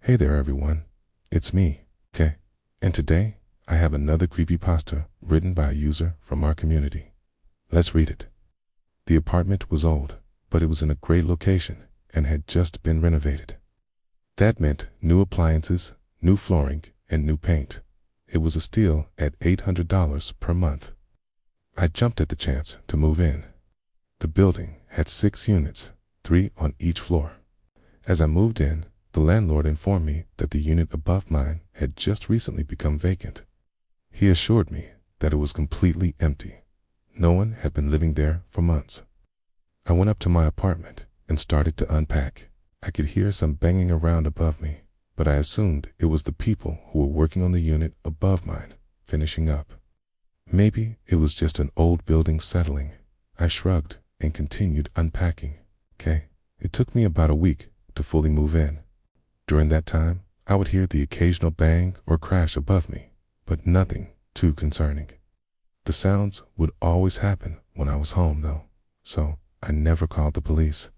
Hey there everyone, it's me, Kay, and today I have another creepypasta written by a user from our community. Let's read it. The apartment was old, but it was in a great location and had just been renovated. That meant new appliances, new flooring, and new paint. It was a steal at $800 per month. I jumped at the chance to move in. The building had 6 units, 3 on each floor. As I moved in, the landlord informed me that the unit above mine had just recently become vacant. He assured me that it was completely empty. No one had been living there for months. I went up to my apartment and started to unpack. I could hear some banging around above me, but I assumed it was the people who were working on the unit above mine, finishing up. Maybe it was just an old building settling. I shrugged and continued unpacking. It took me about a week to fully move in. During that time, I would hear the occasional bang or crash above me, but nothing too concerning. The sounds would always happen when I was home though, so I never called the police.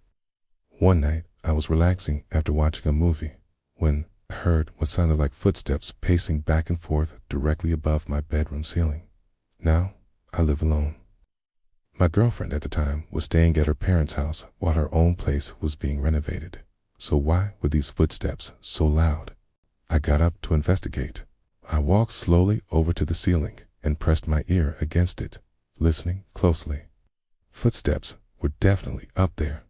One night, I was relaxing after watching a movie when I heard what sounded like footsteps pacing back and forth directly above my bedroom ceiling. Now, I live alone. My girlfriend at the time was staying at her parents' house while her own place was being renovated. So why were these footsteps so loud? I got up to investigate. I walked slowly over to the ceiling and pressed my ear against it, listening closely. Footsteps were definitely up there.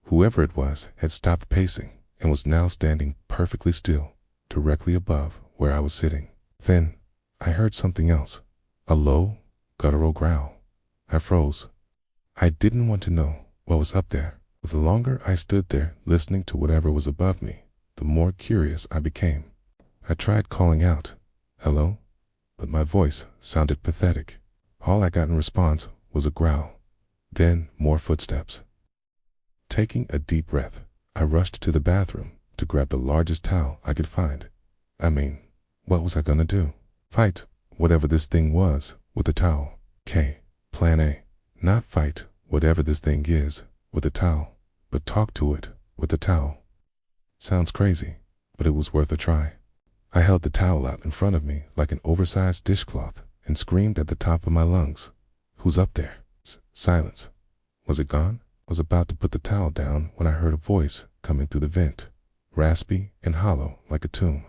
Whoever it was had stopped pacing and was now standing perfectly still, directly above where I was sitting. Then I heard something else, a low, guttural growl. I froze. I didn't want to know what was up there. The longer I stood there listening to whatever was above me, the more curious I became. I tried calling out, "Hello?" but my voice sounded pathetic. All I got in response was a growl, then more footsteps. Taking a deep breath, I rushed to the bathroom to grab the largest towel I could find. What was I gonna do? Fight whatever this thing was with a towel. Plan A. Not fight whatever this thing is with a towel, but talk to it with a towel. Sounds crazy, but it was worth a try. I held the towel out in front of me like an oversized dishcloth and screamed at the top of my lungs, "Who's up there?" Silence. Was it gone? I was about to put the towel down when I heard a voice coming through the vent, raspy and hollow like a tomb.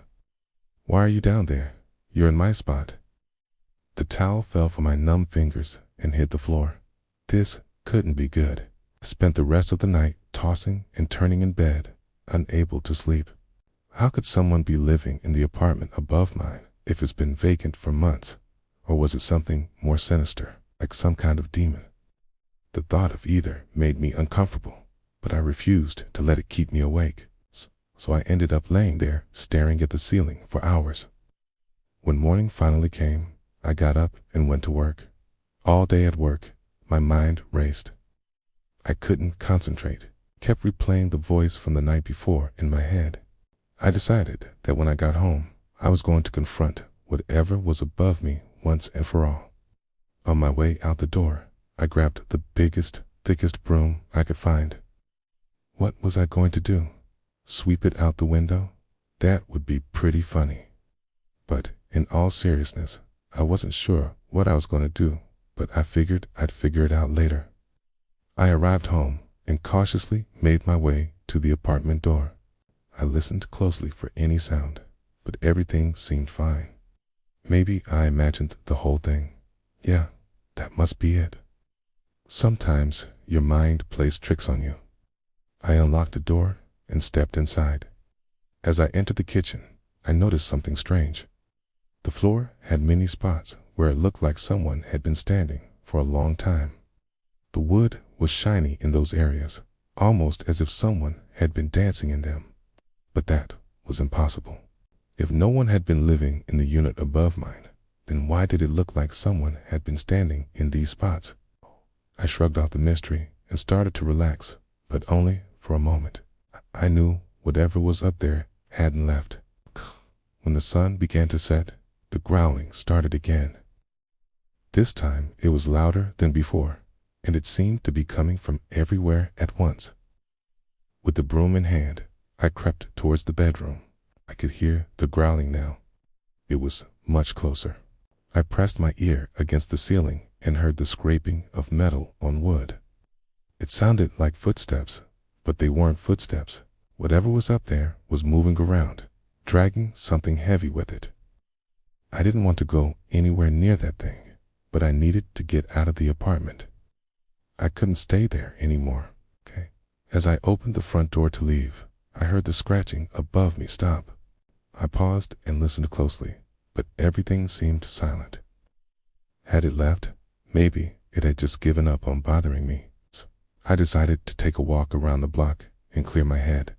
"Why are you down there? You're in my spot." The towel fell from my numb fingers and hit the floor. This couldn't be good. I spent the rest of the night tossing and turning in bed, unable to sleep. How could someone be living in the apartment above mine if it's been vacant for months? Or was it something more sinister, like some kind of demon? The thought of either made me uncomfortable, but I refused to let it keep me awake. So I ended up laying there staring at the ceiling for hours. When morning finally came, I got up and went to work. All day at work, my mind raced. I couldn't concentrate, kept replaying the voice from the night before in my head. I decided that when I got home, I was going to confront whatever was above me once and for all. On my way out the door, I grabbed the biggest, thickest broom I could find. What was I going to do? Sweep it out the window? That would be pretty funny. But in all seriousness, I wasn't sure what I was going to do, but I figured I'd figure it out later. I arrived home and cautiously made my way to the apartment door. I listened closely for any sound, but everything seemed fine. Maybe I imagined the whole thing. Yeah, that must be it. Sometimes your mind plays tricks on you. I unlocked the door and stepped inside. As I entered the kitchen, I noticed something strange. The floor had many spots where it looked like someone had been standing for a long time. The wood was shiny in those areas, almost as if someone had been dancing in them. But that was impossible. If no one had been living in the unit above mine, then why did it look like someone had been standing in these spots? I shrugged off the mystery and started to relax, but only for a moment. I knew whatever was up there hadn't left. When the sun began to set, the growling started again. This time it was louder than before, and it seemed to be coming from everywhere at once. With the broom in hand, I crept towards the bedroom. I could hear the growling now. It was much closer. I pressed my ear against the ceiling and heard the scraping of metal on wood. It sounded like footsteps, but they weren't footsteps. Whatever was up there was moving around, dragging something heavy with it. I didn't want to go anywhere near that thing, but I needed to get out of the apartment. I couldn't stay there anymore. As I opened the front door to leave, I heard the scratching above me stop. I paused and listened closely, but everything seemed silent. Had it left? Maybe it had just given up on bothering me. I decided to take a walk around the block and clear my head.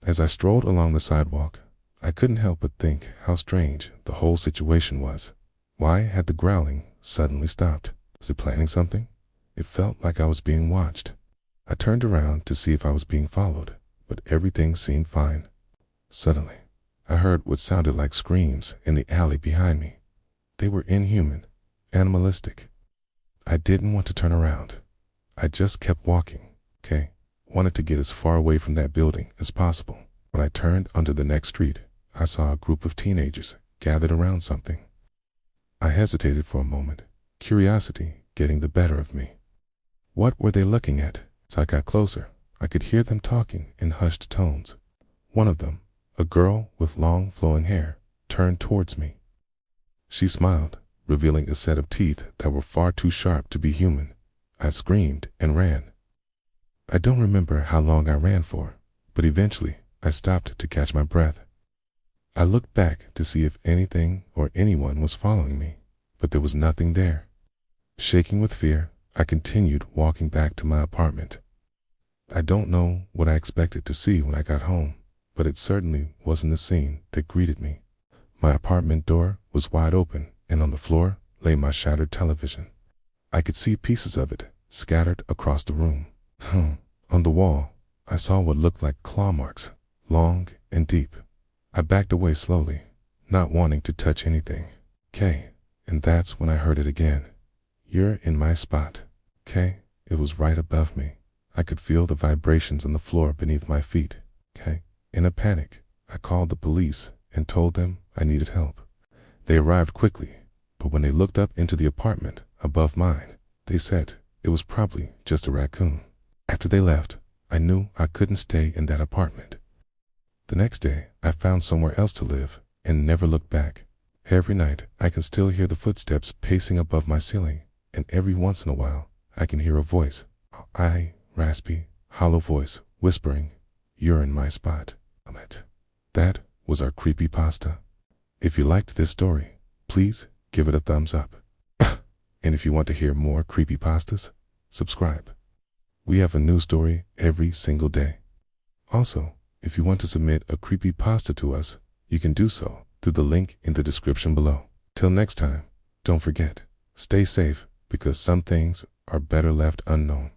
As I strolled along the sidewalk, I couldn't help but think how strange the whole situation was. Why had the growling suddenly stopped? Was it planning something? It felt like I was being watched. I turned around to see if I was being followed, but everything seemed fine. Suddenly, I heard what sounded like screams in the alley behind me. They were inhuman, animalistic. I didn't want to turn around. I just kept walking, Wanted to get as far away from that building as possible. When I turned onto the next street, I saw a group of teenagers gathered around something. I hesitated for a moment, curiosity getting the better of me. What were they looking at? As I got closer, I could hear them talking in hushed tones. One of them, a girl with long flowing hair, turned towards me. She smiled, revealing a set of teeth that were far too sharp to be human. I screamed and ran. I don't remember how long I ran for, but eventually I stopped to catch my breath. I looked back to see if anything or anyone was following me, but there was nothing there. Shaking with fear, I continued walking back to my apartment. I don't know what I expected to see when I got home, but it certainly wasn't the scene that greeted me. My apartment door was wide open, and on the floor lay my shattered television. I could see pieces of it scattered across the room. On the wall, I saw what looked like claw marks, long and deep. I backed away slowly, not wanting to touch anything. And that's when I heard it again. You're in my spot. It was right above me. I could feel the vibrations on the floor beneath my feet. In a panic, I called the police and told them I needed help. They arrived quickly, but when they looked up into the apartment above mine, they said it was probably just a raccoon. After they left, I knew I couldn't stay in that apartment. The next day, I found somewhere else to live and never looked back. Every night, I can still hear the footsteps pacing above my ceiling, and every once in a while, I can hear a voice, raspy, hollow voice, whispering, "You're in my spot." That was our creepypasta. If you liked this story, please give it a thumbs up. And if you want to hear more creepypastas, subscribe. We have a new story every single day. Also, if you want to submit a creepypasta to us, you can do so through the link in the description below. Till next time, don't forget, stay safe because some things are better left unknown.